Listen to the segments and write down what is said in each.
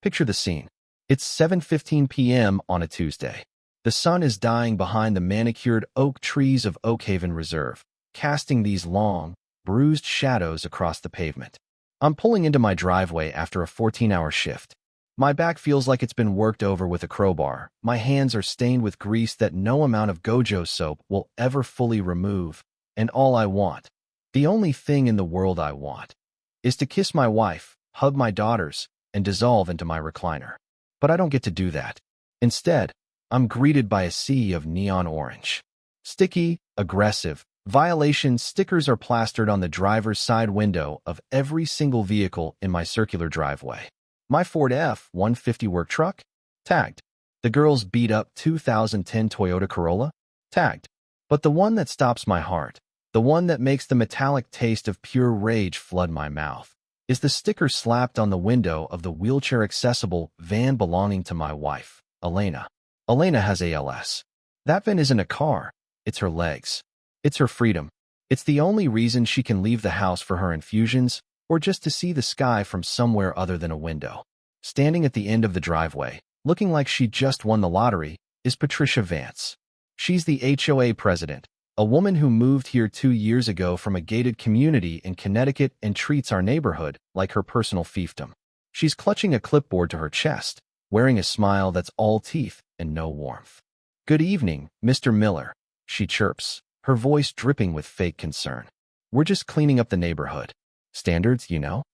Picture the scene. It's 7:15 p.m. on a Tuesday. The sun is dying behind the manicured oak trees of Oakhaven Reserve, casting these long, bruised shadows across the pavement. I'm pulling into my driveway after a 14-hour shift. My back feels like it's been worked over with a crowbar. My hands are stained with grease that no amount of Gojo soap will ever fully remove. And all I want, the only thing in the world I want, is to kiss my wife, hug my daughters, and dissolve into my recliner. But I don't get to do that. Instead, I'm greeted by a sea of neon orange. Sticky, aggressive, violation stickers are plastered on the driver's side window of every single vehicle in my circular driveway. My Ford F-150 work truck? Tagged. The girl's beat-up 2010 Toyota Corolla? Tagged. But the one that stops my heart, the one that makes the metallic taste of pure rage flood my mouth, is the sticker slapped on the window of the wheelchair-accessible van belonging to my wife, Elena. Elena has ALS. That van isn't a car. It's her legs. It's her freedom. It's the only reason she can leave the house for her infusions or just to see the sky from somewhere other than a window. Standing at the end of the driveway, looking like she just won the lottery, is Patricia Vance. She's the HOA president, a woman who moved here 2 years ago from a gated community in Connecticut and treats our neighborhood like her personal fiefdom. She's clutching a clipboard to her chest, wearing a smile that's all teeth and no warmth. "Good evening, Mr. Miller," she chirps, her voice dripping with fake concern. "We're just cleaning up the neighborhood. Standards, you know?"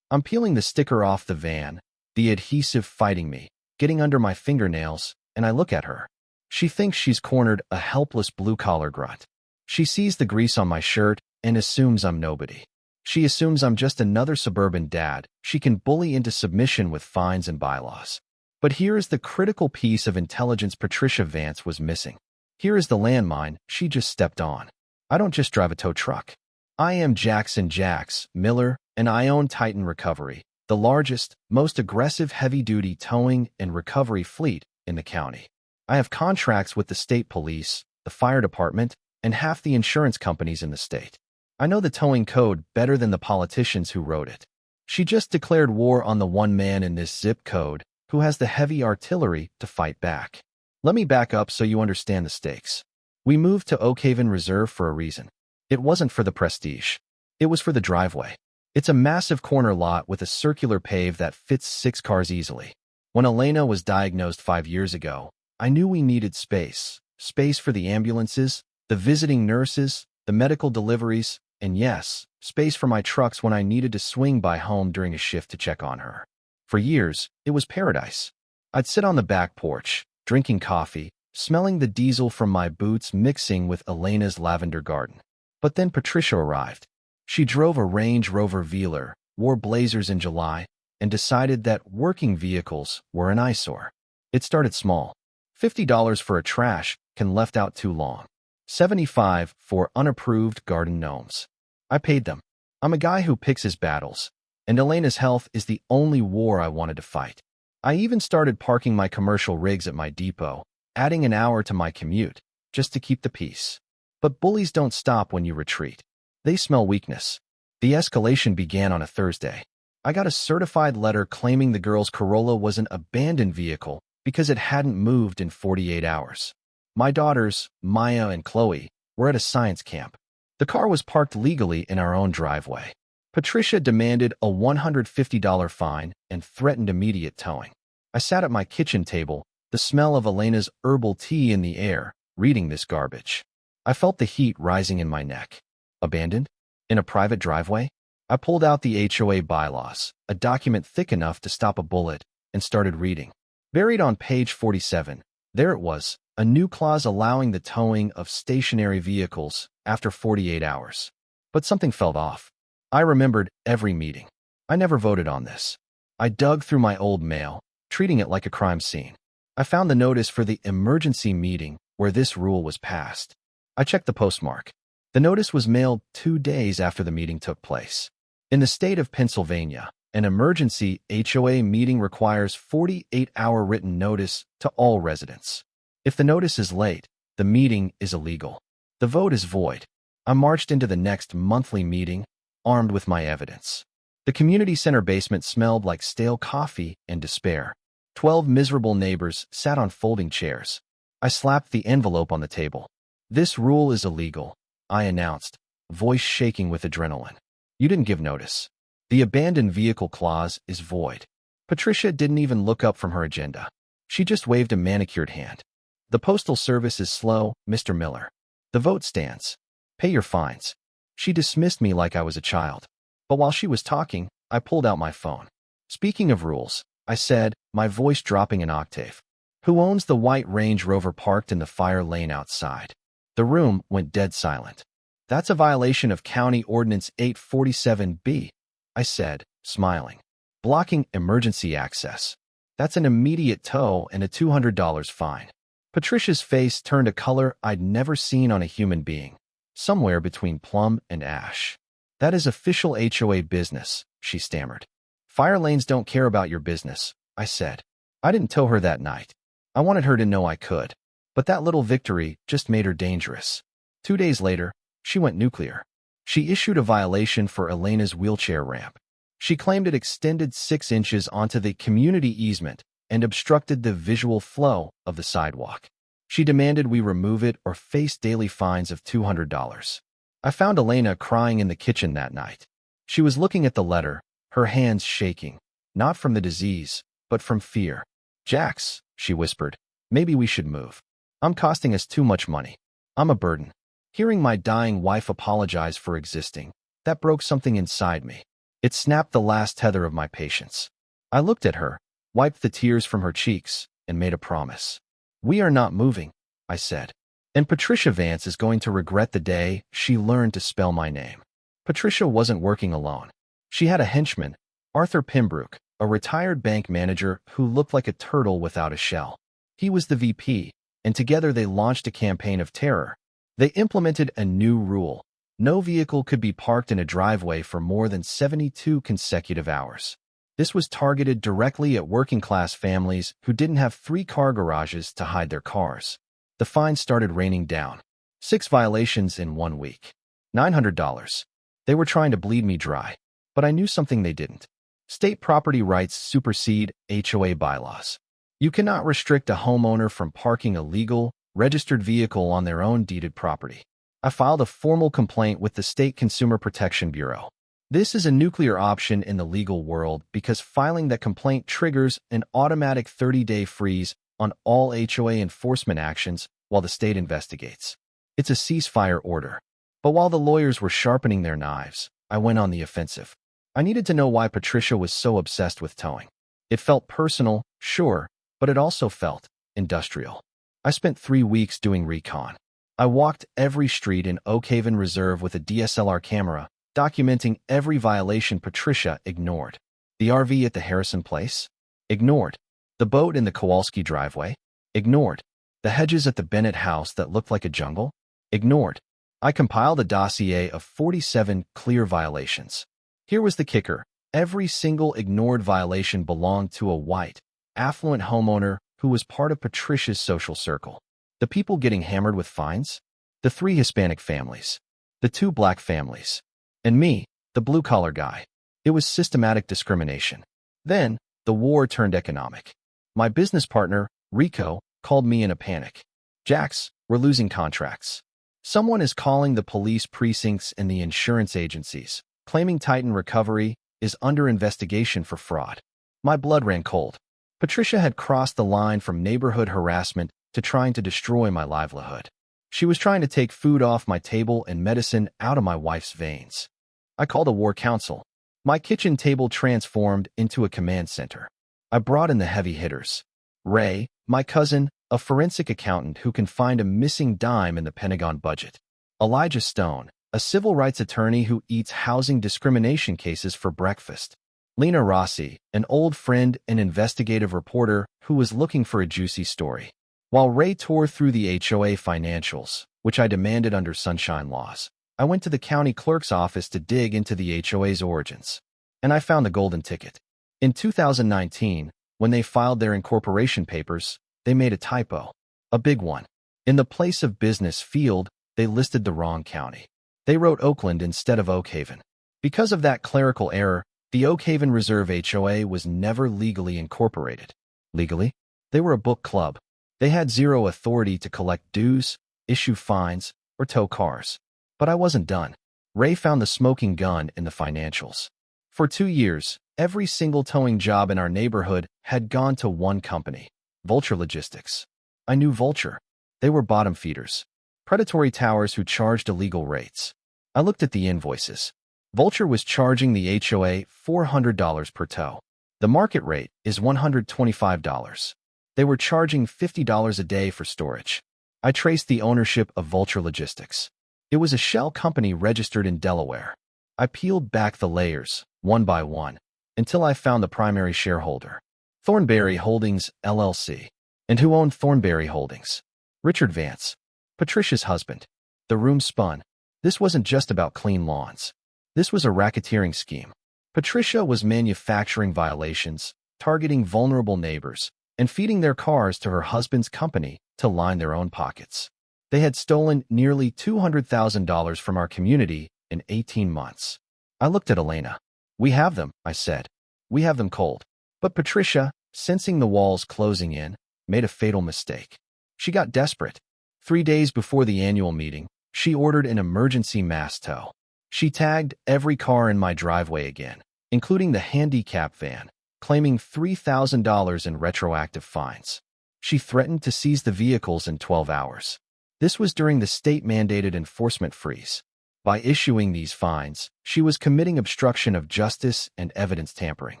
I'm peeling the sticker off the van, the adhesive fighting me, getting under my fingernails, and I look at her. She thinks she's cornered a helpless blue-collar grunt. She sees the grease on my shirt and assumes I'm nobody. She assumes I'm just another suburban dad she can bully into submission with fines and bylaws. But here is the critical piece of intelligence Patricia Vance was missing. Here is the landmine she just stepped on. I don't just drive a tow truck. I am Jackson Jax Miller, and I own Titan Recovery, the largest, most aggressive heavy-duty towing and recovery fleet in the county. I have contracts with the state police, the fire department, and half the insurance companies in the state. I know the towing code better than the politicians who wrote it. She just declared war on the one man in this zip code who has the heavy artillery to fight back. Let me back up so you understand the stakes. We moved to Oakhaven Reserve for a reason. It wasn't for the prestige. It was for the driveway. It's a massive corner lot with a circular pave that fits 6 cars easily. When Elena was diagnosed 5 years ago, I knew we needed space. Space for the ambulances, the visiting nurses, the medical deliveries, and yes, space for my trucks when I needed to swing by home during a shift to check on her. For years, it was paradise. I'd sit on the back porch, drinking coffee, smelling the diesel from my boots mixing with Elena's lavender garden. But then Patricia arrived. She drove a Range Rover Velar, wore blazers in July, and decided that working vehicles were an eyesore. It started small. $50 for a trash can left out too long. $75 for unapproved garden gnomes. I paid them. I'm a guy who picks his battles, and Elena's health is the only war I wanted to fight. I even started parking my commercial rigs at my depot, adding an hour to my commute, just to keep the peace. But bullies don't stop when you retreat. They smell weakness. The escalation began on a Thursday. I got a certified letter claiming the girl's Corolla was an abandoned vehicle because it hadn't moved in 48 hours. My daughters, Maya and Chloe, were at a science camp. The car was parked legally in our own driveway. Patricia demanded a $150 fine and threatened immediate towing. I sat at my kitchen table, the smell of Elena's herbal tea in the air, reading this garbage. I felt the heat rising in my neck. Abandoned? In a private driveway? I pulled out the HOA bylaws, a document thick enough to stop a bullet, and started reading. Buried on page 47, there it was, a new clause allowing the towing of stationary vehicles after 48 hours. But something felt off. I remembered every meeting. I never voted on this. I dug through my old mail, treating it like a crime scene. I found the notice for the emergency meeting where this rule was passed. I checked the postmark. The notice was mailed 2 days after the meeting took place. In the state of Pennsylvania, an emergency HOA meeting requires 48-hour written notice to all residents. If the notice is late, the meeting is illegal. The vote is void. I marched into the next monthly meeting, armed with my evidence. The community center basement smelled like stale coffee and despair. 12 miserable neighbors sat on folding chairs. I slapped the envelope on the table. "This rule is illegal," I announced, voice shaking with adrenaline. "You didn't give notice. The abandoned vehicle clause is void." Patricia didn't even look up from her agenda. She just waved a manicured hand. "The postal service is slow, Mr. Miller. The vote stands. Pay your fines." She dismissed me like I was a child. But while she was talking, I pulled out my phone. "Speaking of rules," I said, my voice dropping an octave. "Who owns the white Range Rover parked in the fire lane outside?" The room went dead silent. "That's a violation of County Ordinance 847B, I said, smiling. "Blocking emergency access. That's an immediate tow and a $200 fine." Patricia's face turned a color I'd never seen on a human being, somewhere between plum and ash. "That is official HOA business," she stammered. "Fire lanes don't care about your business," I said. I didn't tow her that night. I wanted her to know I could. But that little victory just made her dangerous. 2 days later, she went nuclear. She issued a violation for Elena's wheelchair ramp. She claimed it extended 6 inches onto the community easement and obstructed the visual flow of the sidewalk. She demanded we remove it or face daily fines of $200. I found Elena crying in the kitchen that night. She was looking at the letter, her hands shaking, not from the disease, but from fear. "Jax," she whispered, "maybe we should move. I'm costing us too much money. I'm a burden." Hearing my dying wife apologize for existing, that broke something inside me. It snapped the last tether of my patience. I looked at her, wiped the tears from her cheeks, and made a promise. "We are not moving," I said. "And Patricia Vance is going to regret the day she learned to spell my name." Patricia wasn't working alone. She had a henchman, Arthur Pembroke, a retired bank manager who looked like a turtle without a shell. He was the VP, and together they launched a campaign of terror. They implemented a new rule. No vehicle could be parked in a driveway for more than 72 consecutive hours. This was targeted directly at working-class families who didn't have 3-car garages to hide their cars. The fines started raining down. 6 violations in 1 week. $900. They were trying to bleed me dry. But I knew something they didn't. State property rights supersede HOA bylaws. You cannot restrict a homeowner from parking a legal, registered vehicle on their own deeded property. I filed a formal complaint with the State Consumer Protection Bureau. This is a nuclear option in the legal world because filing that complaint triggers an automatic 30-day freeze on all HOA enforcement actions while the state investigates. It's a ceasefire order. But while the lawyers were sharpening their knives, I went on the offensive. I needed to know why Patricia was so obsessed with towing. It felt personal, sure, but it also felt industrial. I spent 3 weeks doing recon. I walked every street in Oakhaven Reserve with a DSLR camera, documenting every violation Patricia ignored. The RV at the Harrison Place? Ignored. The boat in the Kowalski driveway? Ignored. The hedges at the Bennett house that looked like a jungle? Ignored. I compiled a dossier of 47 clear violations. Here was the kicker. Every single ignored violation belonged to a white, affluent homeowner who was part of Patricia's social circle. The people getting hammered with fines? The 3 Hispanic families. The 2 black families. And me, the blue-collar guy. It was systematic discrimination. Then, the war turned economic. My business partner, Rico, called me in a panic. "Jax, we're losing contracts. Someone is calling the police precincts and the insurance agencies, claiming Titan Recovery is under investigation for fraud." My blood ran cold. Patricia had crossed the line from neighborhood harassment to trying to destroy my livelihood. She was trying to take food off my table and medicine out of my wife's veins. I called a war council. My kitchen table transformed into a command center. I brought in the heavy hitters. Ray, my cousin, a forensic accountant who can find a missing dime in the Pentagon budget. Elijah Stone, a civil rights attorney who eats housing discrimination cases for breakfast. Lena Rossi, an old friend and investigative reporter who was looking for a juicy story. While Ray tore through the HOA financials, which I demanded under sunshine laws, I went to the county clerk's office to dig into the HOA's origins. And I found the golden ticket. In 2019, when they filed their incorporation papers, they made a typo. A big one. In the place of business field, they listed the wrong county. They wrote Oakland instead of Oakhaven. Because of that clerical error, The Oakhaven Reserve HOA was never legally incorporated. Legally? They were a book club. They had zero authority to collect dues, issue fines, or tow cars. But I wasn't done. Ray found the smoking gun in the financials. For 2 years, every single towing job in our neighborhood had gone to one company, Vulture Logistics. I knew Vulture. They were bottom feeders, predatory towers who charged illegal rates. I looked at the invoices. Vulture was charging the HOA $400 per tow. The market rate is $125. They were charging $50 a day for storage. I traced the ownership of Vulture Logistics. It was a shell company registered in Delaware. I peeled back the layers, one by one, until I found the primary shareholder, Thornberry Holdings, LLC. And who owned Thornberry Holdings? Richard Vance, Patricia's husband. The room spun. This wasn't just about clean lawns. This was a racketeering scheme. Patricia was manufacturing violations, targeting vulnerable neighbors, and feeding their cars to her husband's company to line their own pockets. They had stolen nearly $200,000 from our community in 18 months. I looked at Elena. We have them, I said. We have them cold. But Patricia, sensing the walls closing in, made a fatal mistake. She got desperate. 3 days before the annual meeting, she ordered an emergency mass tow. She tagged every car in my driveway again, including the handicap van, claiming $3,000 in retroactive fines. She threatened to seize the vehicles in 12 hours. This was during the state-mandated enforcement freeze. By issuing these fines, she was committing obstruction of justice and evidence tampering.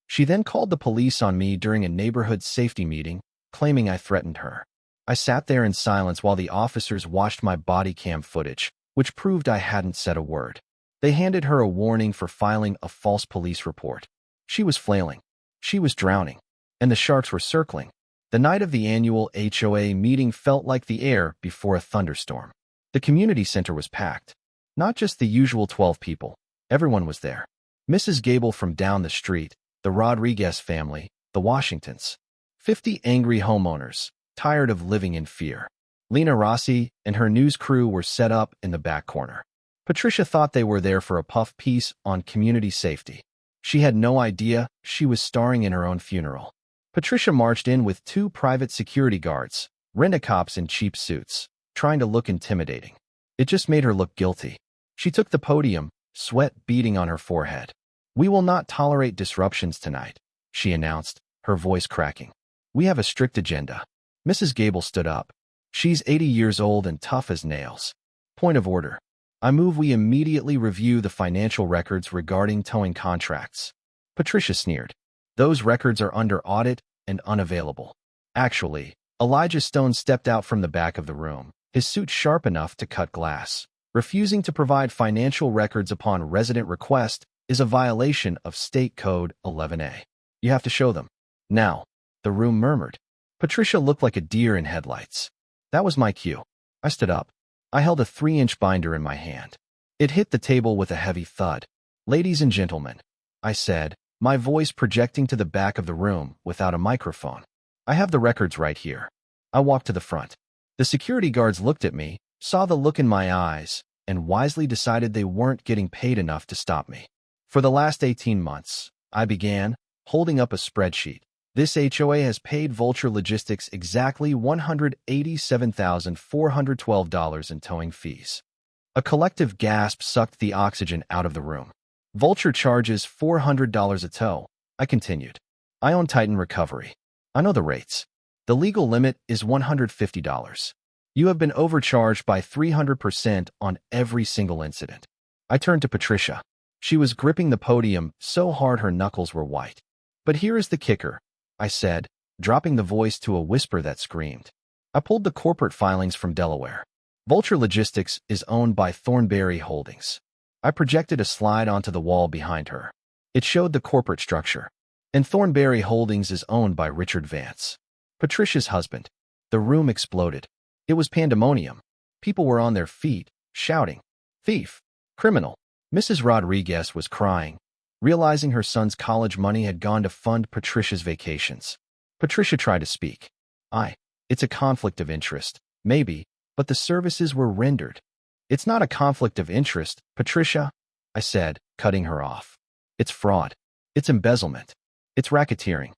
She then called the police on me during a neighborhood safety meeting, claiming I threatened her. I sat there in silence while the officers watched my body cam footage, which proved I hadn't said a word. They handed her a warning for filing a false police report. She was flailing. She was drowning. And the sharks were circling. The night of the annual HOA meeting felt like the air before a thunderstorm. The community center was packed. Not just the usual 12 people. Everyone was there. Mrs. Gable from down the street, the Rodriguez family, the Washingtons. 50 angry homeowners, tired of living in fear. Lena Rossi and her news crew were set up in the back corner. Patricia thought they were there for a puff piece on community safety. She had no idea she was starring in her own funeral. Patricia marched in with 2 private security guards, rent-a-cops in cheap suits, trying to look intimidating. It just made her look guilty. She took the podium, sweat beading on her forehead. "We will not tolerate disruptions tonight," she announced, her voice cracking. "We have a strict agenda." Mrs. Gable stood up. She's 80 years old and tough as nails. "Point of order. I move we immediately review the financial records regarding towing contracts." Patricia sneered. "Those records are under audit and unavailable." Actually, Elijah Stone stepped out from the back of the room, his suit sharp enough to cut glass. Refusing to provide financial records upon resident request is a violation of State Code 11A. You have to show them. Now, the room murmured. Patricia looked like a deer in headlights. That was my cue. I stood up. I held a 3-inch binder in my hand. It hit the table with a heavy thud. "Ladies and gentlemen," I said, my voice projecting to the back of the room without a microphone. "I have the records right here." I walked to the front. The security guards looked at me, saw the look in my eyes, and wisely decided they weren't getting paid enough to stop me. "For the last 18 months, I began, holding up a spreadsheet. This HOA has paid Vulture Logistics exactly $187,412 in towing fees." A collective gasp sucked the oxygen out of the room. "Vulture charges $400 a tow," I continued. "I own Titan Recovery. I know the rates. The legal limit is $150. You have been overcharged by 300% on every single incident." I turned to Patricia. She was gripping the podium so hard her knuckles were white. "But here is the kicker," I said, dropping the voice to a whisper that screamed. I pulled the corporate filings from Delaware. Vulture Logistics is owned by Thornberry Holdings. I projected a slide onto the wall behind her. It showed the corporate structure. And Thornberry Holdings is owned by Richard Vance, Patricia's husband. The room exploded. It was pandemonium. People were on their feet, shouting, "Thief! Criminal!" Mrs. Rodriguez was crying, realizing her son's college money had gone to fund Patricia's vacations. Patricia tried to speak. It's a conflict of interest, maybe, but the services were rendered." "It's not a conflict of interest, Patricia," I said, cutting her off. "It's fraud. It's embezzlement. It's racketeering.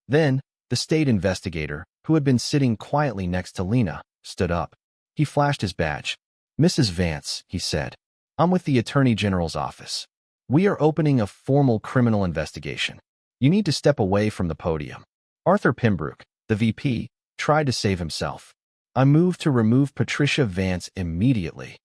Then, the state investigator, who had been sitting quietly next to Lena, stood up. He flashed his badge. "Mrs. Vance," he said, "I'm with the Attorney General's office. We are opening a formal criminal investigation. You need to step away from the podium." Arthur Pembroke, the VP, tried to save himself. "I move to remove Patricia Vance immediately."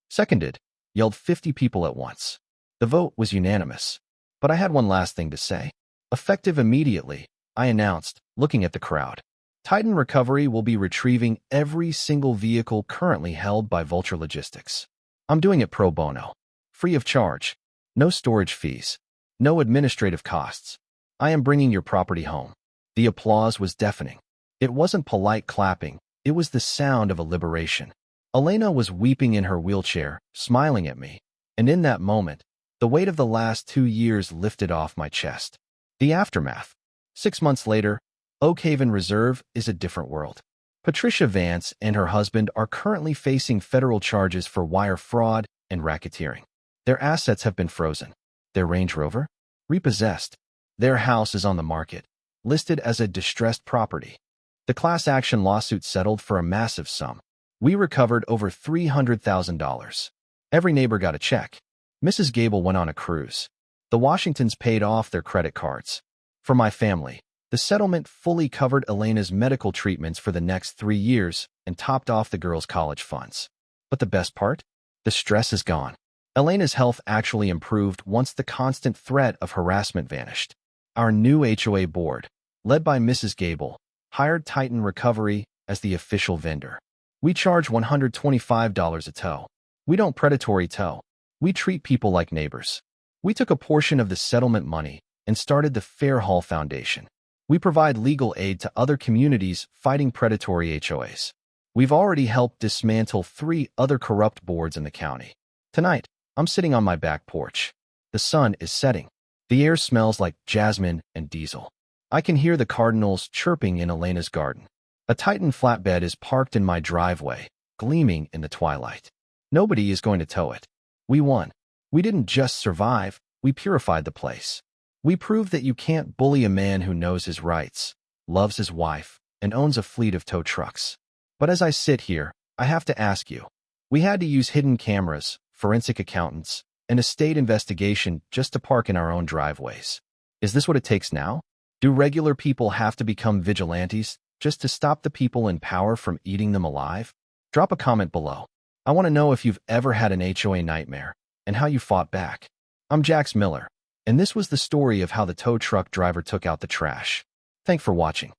"Seconded," yelled 50 people at once. The vote was unanimous. But I had one last thing to say. "Effective immediately," I announced, looking at the crowd. Titan Recovery will be retrieving every single vehicle currently held by Vulture Logistics. I'm doing it pro bono, free of charge, no storage fees, no administrative costs. I am bringing your property home. The applause was deafening. It wasn't polite clapping, it was the sound of a liberation. Elena was weeping in her wheelchair, smiling at me, and in that moment, the weight of the last 2 years lifted off my chest. The aftermath. 6 months later, Oakhaven Reserve is a different world. Patricia Vance and her husband are currently facing federal charges for wire fraud and racketeering. Their assets have been frozen. Their Range Rover? Repossessed. Their house is on the market, listed as a distressed property. The class action lawsuit settled for a massive sum. We recovered over $300,000. Every neighbor got a check. Mrs. Gable went on a cruise. The Washingtons paid off their credit cards. For my family, the settlement fully covered Elena's medical treatments for the next 3 years and topped off the girls' college funds. But the best part? The stress is gone. Elena's health actually improved once the constant threat of harassment vanished. Our new HOA board, led by Mrs. Gable, hired Titan Recovery as the official vendor. We charge $125 a tow. We don't predatory tow. We treat people like neighbors. We took a portion of the settlement money and started the Fair Hall Foundation. We provide legal aid to other communities fighting predatory HOAs. We've already helped dismantle 3 other corrupt boards in the county. Tonight, I'm sitting on my back porch. The sun is setting. The air smells like jasmine and diesel. I can hear the cardinals chirping in Elena's garden. A Titan flatbed is parked in my driveway, gleaming in the twilight. Nobody is going to tow it. We won. We didn't just survive, we purified the place. We proved that you can't bully a man who knows his rights, loves his wife, and owns a fleet of tow trucks. But as I sit here, I have to ask you. We had to use hidden cameras, forensic accountants, and a state investigation just to park in our own driveways. Is this what it takes now? Do regular people have to become vigilantes just to stop the people in power from eating them alive? Drop a comment below. I want to know if you've ever had an HOA nightmare and how you fought back. I'm Jax Miller, and this was the story of how the tow truck driver took out the trash. Thanks for watching.